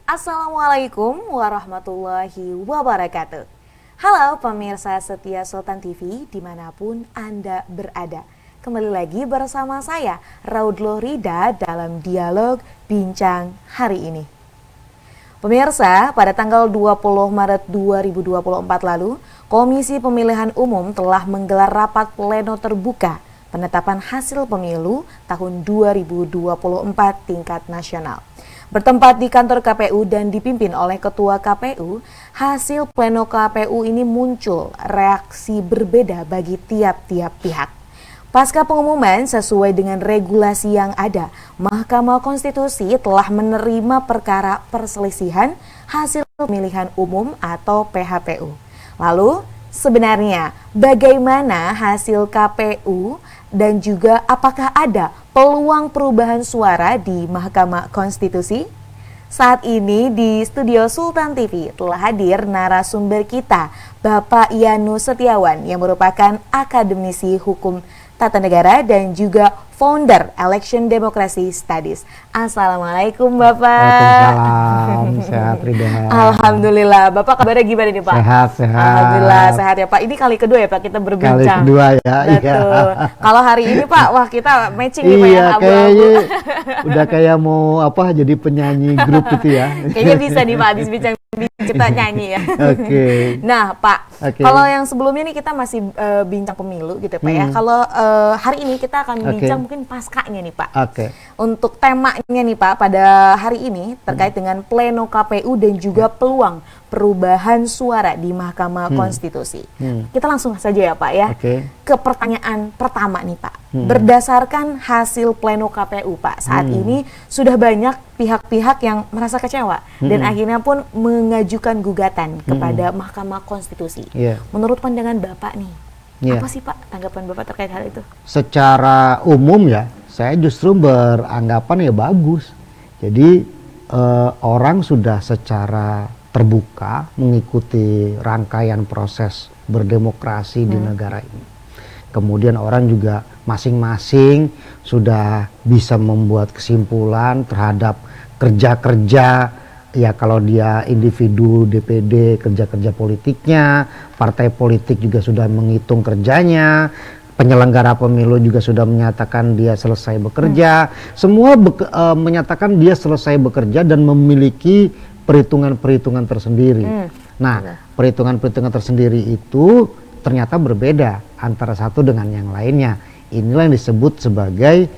Assalamualaikum warahmatullahi wabarakatuh. Halo pemirsa setia Sultan TV dimanapun Anda berada. Kembali lagi bersama saya Raudlo Rida dalam dialog bincang hari ini. Pemirsa, pada tanggal 20 Maret 2024 lalu, Komisi Pemilihan Umum telah menggelar rapat pleno terbuka penetapan hasil pemilu tahun 2024 tingkat nasional. Bertempat di kantor KPU dan dipimpin oleh Ketua KPU, hasil pleno KPU ini muncul reaksi berbeda bagi tiap-tiap pihak. Pasca pengumuman sesuai dengan regulasi yang ada, Mahkamah Konstitusi telah menerima perkara perselisihan hasil pemilihan umum atau PHPU. Lalu, sebenarnya bagaimana hasil KPU dan juga apakah ada peluang perubahan suara di Mahkamah Konstitusi? Saat ini di studio Sultan TV telah hadir narasumber kita, Bapak Yanus Setiawan yang merupakan akademisi hukum tata negara dan juga founder Election Democracy Studies. Assalamualaikum Bapak. Waalaikumsalam, sehat Rida. Alhamdulillah, Bapak kabarnya gimana nih Pak? Sehat. Alhamdulillah sehat ya Pak. Ini kali kedua ya Pak kita berbincang. Kali kedua ya. Betul. Iya. Kalau hari ini Pak, wah kita matching nih Pak Iya, ya, abu-abu. kayaknya udah kayak mau jadi penyanyi grup gitu ya. Kayaknya bisa nih Pak, habis bincang kita nyanyi ya. Oke. Nah Pak, Oke. kalau yang sebelumnya nih kita masih bincang pemilu gitu Pak ya. Kalau hari ini kita akan bincang mungkin paskanya nih Pak. Oke. Untuk temanya nih Pak pada hari ini terkait dengan pleno KPU dan juga peluang perubahan suara di Mahkamah Konstitusi. Kita langsung saja ya Pak ya. Oke. Ke pertanyaan pertama nih Pak. Berdasarkan hasil pleno KPU Pak, saat ini sudah banyak pihak-pihak yang merasa kecewa dan akhirnya pun mengajukan gugatan kepada Mahkamah Konstitusi. Iya. Menurut pandangan Bapak nih, Iya. apa sih Pak tanggapan Bapak terkait hal itu? Secara umum ya, saya justru beranggapan ya bagus. Jadi orang sudah secara terbuka mengikuti rangkaian proses berdemokrasi di negara ini. Kemudian orang juga masing-masing sudah bisa membuat kesimpulan terhadap kerja-kerja, ya kalau dia individu DPD, kerja-kerja politiknya, partai politik juga sudah menghitung kerjanya, penyelenggara pemilu juga sudah menyatakan dia selesai bekerja, semua menyatakan dia selesai bekerja dan memiliki perhitungan-perhitungan tersendiri. Nah, perhitungan-perhitungan tersendiri itu ternyata berbeda antara satu dengan yang lainnya. Inilah yang disebut sebagai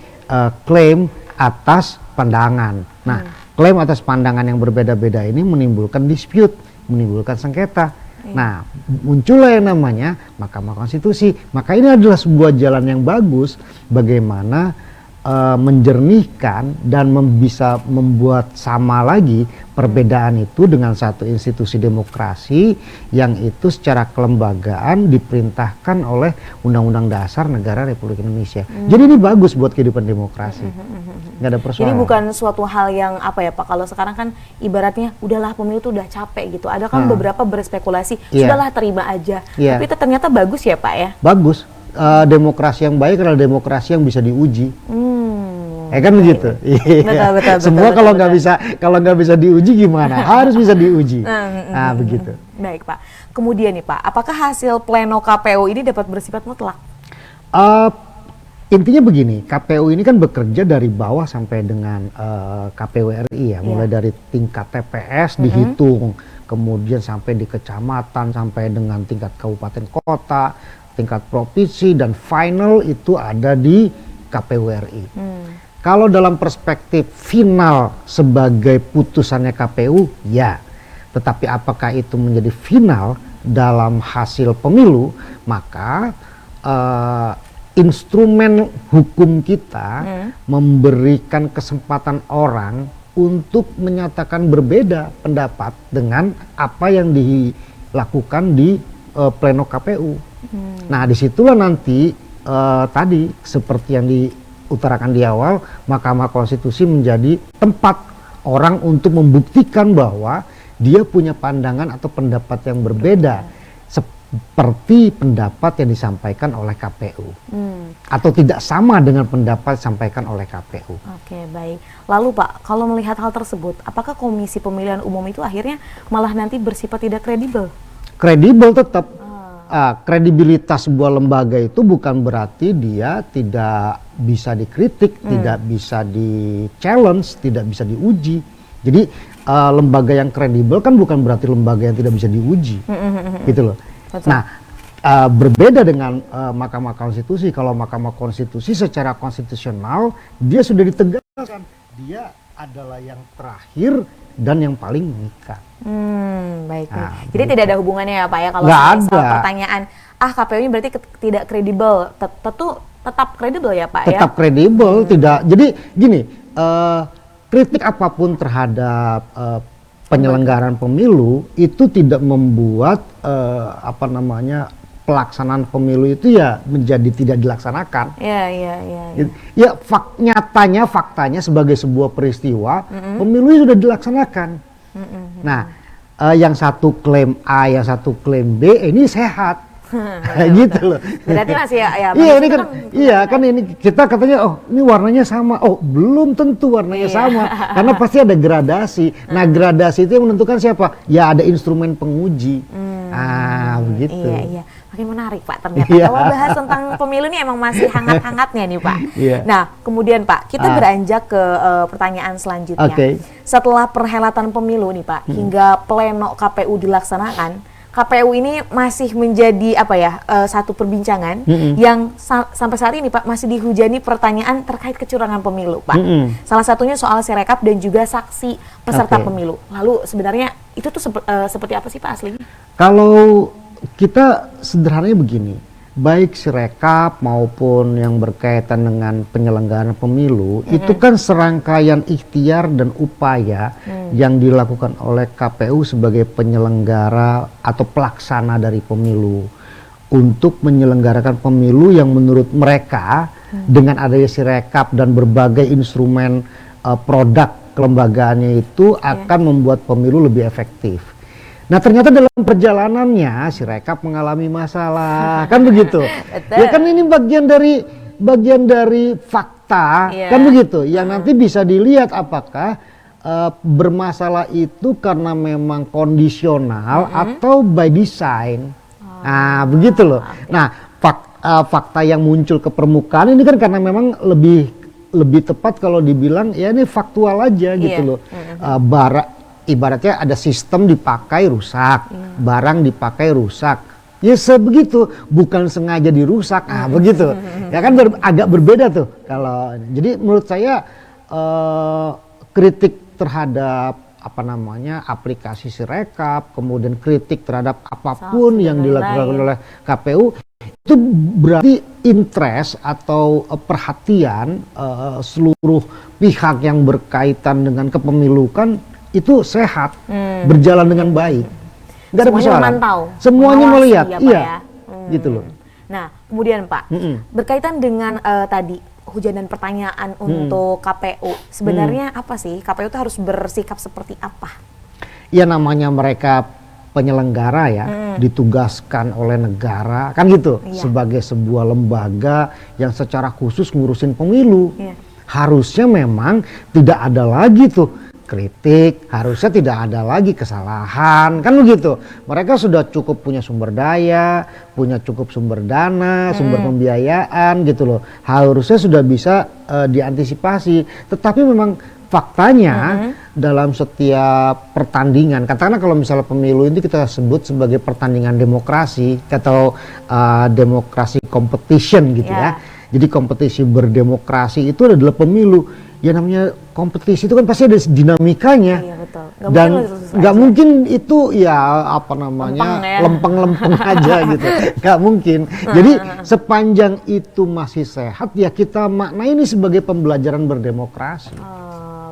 klaim atas pandangan. Nah, klaim atas pandangan yang berbeda-beda ini menimbulkan dispute, menimbulkan sengketa. Nah, muncullah yang namanya Mahkamah Konstitusi. Maka ini adalah sebuah jalan yang bagus bagaimana menjernihkan dan bisa membuat sama lagi perbedaan itu dengan satu institusi demokrasi yang itu secara kelembagaan diperintahkan oleh Undang-Undang Dasar Negara Republik Indonesia. Jadi ini bagus buat kehidupan demokrasi. Nggak ada persoalan. Jadi bukan suatu hal yang apa ya Pak, kalau sekarang kan ibaratnya udahlah pemilu tuh udah capek gitu. Ada kan beberapa berspekulasi, sudahlah terima aja. Tapi itu ternyata bagus ya Pak ya? Bagus. Demokrasi yang baik adalah demokrasi yang bisa diuji. Kan begitu. Betul, Semua kalau nggak bisa diuji gimana? Harus bisa diuji. Nah, begitu. Baik Pak. Kemudian nih Pak, apakah hasil pleno KPU ini dapat bersifat mutlak? Intinya begini, KPU ini kan bekerja dari bawah sampai dengan KPU RI ya, mulai dari tingkat TPS dihitung, kemudian sampai di kecamatan, sampai dengan tingkat kabupaten kota, tingkat provinsi, dan final itu ada di KPU RI. Kalau dalam perspektif final sebagai putusannya KPU, ya. Tetapi apakah itu menjadi final dalam hasil pemilu, maka instrumen hukum kita memberikan kesempatan orang untuk menyatakan berbeda pendapat dengan apa yang dilakukan di pleno KPU. Nah, disitulah nanti tadi seperti yang diutarakan di awal, Mahkamah Konstitusi menjadi tempat orang untuk membuktikan bahwa dia punya pandangan atau pendapat yang berbeda seperti pendapat yang disampaikan oleh KPU atau tidak sama dengan pendapat disampaikan oleh KPU. Oke, baik. Lalu Pak, kalau melihat hal tersebut, apakah Komisi Pemilihan Umum itu akhirnya malah nanti bersifat tidak kredibel? Kredibel tetap. Kredibilitas sebuah lembaga itu bukan berarti dia tidak bisa dikritik, tidak bisa di-challenge, tidak bisa diuji. Jadi lembaga yang kredibel kan bukan berarti lembaga yang tidak bisa diuji, gitu loh. Betul. Nah, berbeda dengan Mahkamah Konstitusi. Kalau Mahkamah Konstitusi secara konstitusional dia sudah ditegakkan, dia adalah yang terakhir dan yang paling mengikat. Baik. Nah, jadi tidak ada hubungannya ya Pak ya kalau Nggak misal ada. pertanyaan, KPU ini berarti tidak kredibel, tetap kredibel ya Pak ya? Tetap kredibel, tidak. Jadi gini, kritik apapun terhadap penyelenggaraan pemilu itu tidak membuat pelaksanaan pemilu itu ya menjadi tidak dilaksanakan. Iya. Ya faktanya sebagai sebuah peristiwa pemilu sudah dilaksanakan. Nah, yang satu klaim A, yang satu klaim B, ini sehat. Gitu loh. Berarti masih ya Iya ini kan, kan ini kita katanya ini warnanya sama. Oh belum tentu warnanya sama, karena pasti ada gradasi. Nah gradasi itu yang menentukan siapa? Ya ada instrumen penguji. Begitu. Iya. Makin menarik Pak ternyata. Kalau bahas tentang pemilu ini emang masih hangat-hangatnya nih Pak. Nah kemudian Pak, kita beranjak ke pertanyaan selanjutnya. Setelah perhelatan pemilu nih Pak, hingga pleno KPU dilaksanakan, KPU ini masih menjadi satu perbincangan yang sampai saat ini Pak masih dihujani pertanyaan terkait kecurangan pemilu Pak. Salah satunya soal Sirekap dan juga saksi peserta pemilu. Lalu sebenarnya itu tuh seperti apa sih Pak aslinya? Kalau kita sederhananya begini, baik Sirekap maupun yang berkaitan dengan penyelenggaraan pemilu itu kan serangkaian ikhtiar dan upaya yang dilakukan oleh KPU sebagai penyelenggara atau pelaksana dari pemilu untuk menyelenggarakan pemilu yang menurut mereka dengan adanya Sirekap dan berbagai instrumen produk kelembagaannya itu akan membuat pemilu lebih efektif. Nah ternyata dalam perjalanannya Sirekap mengalami masalah, kan begitu? Ya kan ini bagian dari fakta, kan begitu? Yang nanti bisa dilihat apakah bermasalah itu karena memang kondisional atau by design. Nah begitu loh. Nah fakta yang muncul ke permukaan ini kan karena memang lebih tepat kalau dibilang ya ini faktual aja gitu loh. Ibaratnya ada sistem dipakai rusak, barang dipakai rusak. Ya sebegitu, bukan sengaja dirusak. Begitu. Ya kan agak berbeda tuh kalau. Jadi menurut saya kritik terhadap aplikasi Sirekap, kemudian kritik terhadap apapun yang dilakukan oleh KPU itu berarti interest atau perhatian seluruh pihak yang berkaitan dengan kepemilukan itu sehat, berjalan dengan baik, nggak ada masalah. Semuanya melihat, gitu loh. Nah, kemudian Pak, berkaitan dengan tadi hujan dan pertanyaan untuk KPU, sebenarnya apa sih KPU itu harus bersikap seperti apa? Ya namanya mereka penyelenggara ya, ditugaskan oleh negara, kan gitu, sebagai sebuah lembaga yang secara khusus ngurusin pemilu. Harusnya memang tidak ada lagi tuh kritik, harusnya tidak ada lagi kesalahan, kan begitu. Mereka sudah cukup punya sumber daya, punya cukup sumber dana, sumber pembiayaan gitu loh. Harusnya sudah bisa diantisipasi. Tetapi memang faktanya dalam setiap pertandingan, katakanlah kalau misalnya pemilu ini kita sebut sebagai pertandingan demokrasi atau demokrasi competition gitu ya. Jadi kompetisi berdemokrasi itu adalah pemilu. Ya namanya kompetisi itu kan pasti ada dinamikanya. Iya betul. Nggak mungkin itu ya lempeng-lempeng aja gitu. Nggak mungkin. Jadi sepanjang itu masih sehat ya kita maknai ini sebagai pembelajaran berdemokrasi.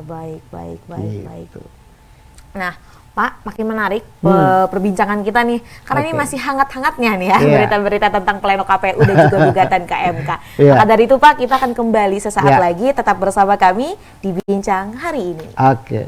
Baik. Nah Pak, makin menarik perbincangan kita nih, karena ini masih hangat-hangatnya nih ya berita-berita tentang pleno KPU dan juga gugatan ke MK. Maka dari itu Pak, kita akan kembali sesaat lagi, tetap bersama kami di Bincang Hari Ini. Oke.